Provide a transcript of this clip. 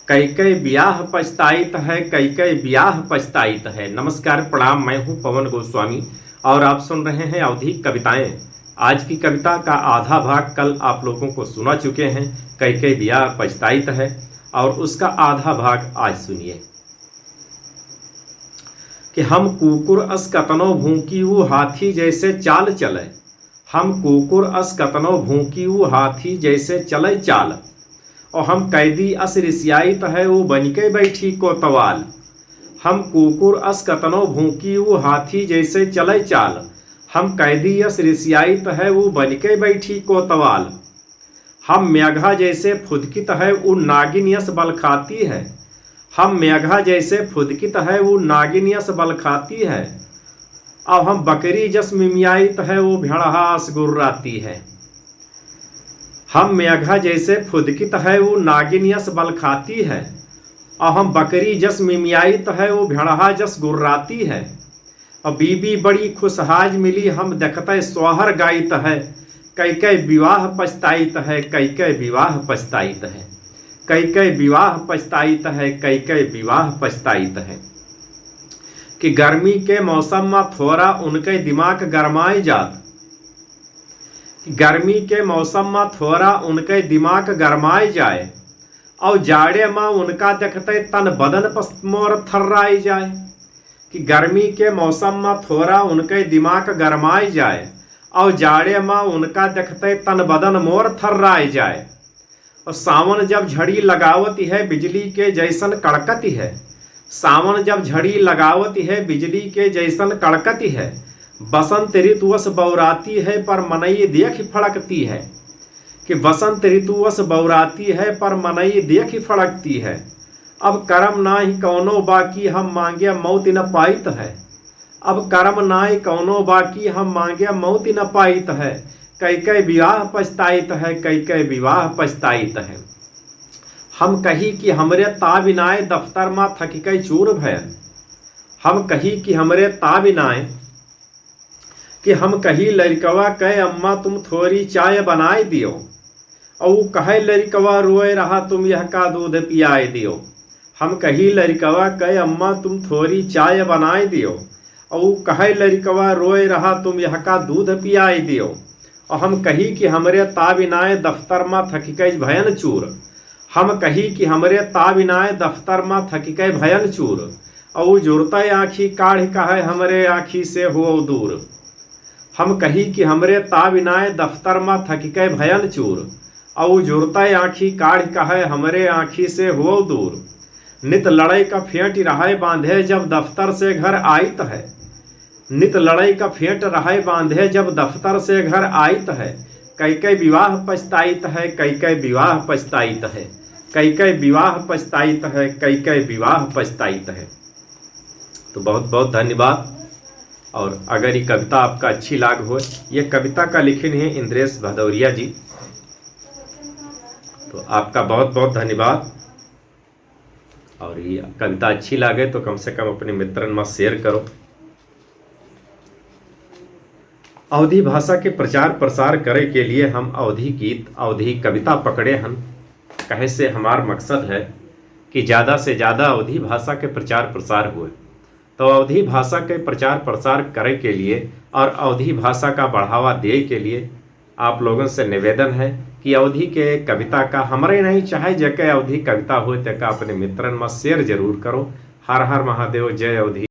कई कई ब्याह पछताइत है, कई कई ब्याह पछताइत है। नमस्कार प्रणाम, मैं हूं पवन गोस्वामी और आप सुन रहे हैं अवधी कविताएं। आज की कविता का आधा भाग कल आप लोगों को सुना चुके हैं, कई कई ब्याह पछताइत है, और उसका आधा भाग आज सुनिए। कि हम कुकुर अस कतनो भूकिऊ हाथी जैसे चाल चले, हम कुकुर अस कतनो भूकिऊ हाथी जैसे चले चाल, और हम कैदी अस रिसियाइत है वो बनके बैठी कोतवाल। हम कुकुर अस कतनो भूकिऊ हाथी जैसे चले चाल, हम कैदी अस रिसियाइत है वो बनके बैठी कोतवाल। हम मेघा जैसे फुदकित है वो नागिन यस बल खाती है, हम मेघा जैसे फुदकित है वो नागिन यस बल खाती है। अब हम बकरी जस मिमियाइत है वो भेड़हास गुर्राती है। हम मेघा जैसे फुदकित है वो नागिन यस बल खाती है, और हम बकरी जस मिमियाइत है वो भेड़हा जस गुर्राती है। और बीबी बड़ी खुशहाज मिली हम देखते सोहर गाइत है, कई कई विवाह पछताइत है, कई कई विवाह पछताइत है, कई कई विवाह पछताइत है, कई कई विवाह पछताइत है। कि गर्मी के मौसम में थोड़ा उनके दिमाग गरमाई जात, गर्मी के मौसम में थोड़ा उनके दिमाग गरमाई जाए, और जाड़े में उनका देखते तन बदन मोर थर्राई जाए। कि गर्मी के मौसम में थोड़ा उनके दिमाग गरमाई जाए, और जाड़े में उनका देखते तन बदन मोर थर्राई जाए। और सावन जब झड़ी लगावती है बिजली के जैसन कड़कती है, सावन जब झड़ी लगावती है बिजली के जैसन कड़कती है। बसंत ऋतुवश बौराती है पर मनई देख फड़कती है, कि बसंत ऋतुवश बौराती है पर मनई देख फड़कती है। अब कर्म नाही कौनो बाकी हम मांगे मौत न पाइत है, अब कर्म नाई कौनो बाकी हम मांगे मौत न पाइत है। कई कई विवाह पछताइत है, कई कई विवाह पछताइत है। हम कही कि हमरे ताबिनाए दफ्तर में थकी कई चूर भयल, हम कही कि हमरे ताबिनाए, कि हम कही लड़कवा कहे अम्मा तुम थोड़ी चाय बनाए दियो, और कहे लड़कवा रोए रहा तुम यह का दूध पियाए दियो। हम कही लड़कवा कहे अम्मा तुम थोड़ी चाय बनाए दियो, और कहे लड़कवा रोए रहा तुम यह का दूध पियाए दियो। और हम कही कि हमरे ताबिनाए दफ्तर में थकी कई भयन चूर, हम कही कि हमरे ताबिनाए दफ्तर में थकी कई भयन चूर, और जुड़ता आँखी काढ़ कहे हमरे आँखी से हो दूर। हम कही कि हमरे ताबिनाए दफ्तर में थकी कई भयन चूर, और जुड़ता आँखी काढ़ कहे हमरे आँखी से हो दूर। नित लड़ाई का फेंट रहाय बांधे जब दफ्तर से घर आइत है, नित लड़ाई का फेंट रहाय बांधे जब दफ्तर से घर आइत है। कई कई विवाह पछताइत है, कई कई विवाह पछताइत है, कई कई विवाह पछताइत है, कई कई विवाह पछताइत है। तो बहुत बहुत धन्यवाद। और अगर ये कविता आपका अच्छी लाग हो, ये कविता का लेखन है इंद्रेश भदौरिया जी, तो आपका बहुत बहुत धन्यवाद। और ये कविता अच्छी लगे तो कम से कम अपने मित्रन में शेयर करो। अवधी भाषा के प्रचार प्रसार करे के लिए हम अवधी गीत अवधी कविता पकड़े हन, कहे से हमार मकसद है कि ज़्यादा से ज़्यादा अवधी भाषा के प्रचार प्रसार हुए। तो अवधी भाषा के प्रचार प्रसार करे के लिए और अवधी भाषा का बढ़ावा दे के लिए आप लोगों से निवेदन है कि अवधी के कविता का हमारे नहीं चाहे जगह अवधी कविता हो तक अपने मित्रन में शेयर जरूर करो। हर हर महादेव, जय अवधी।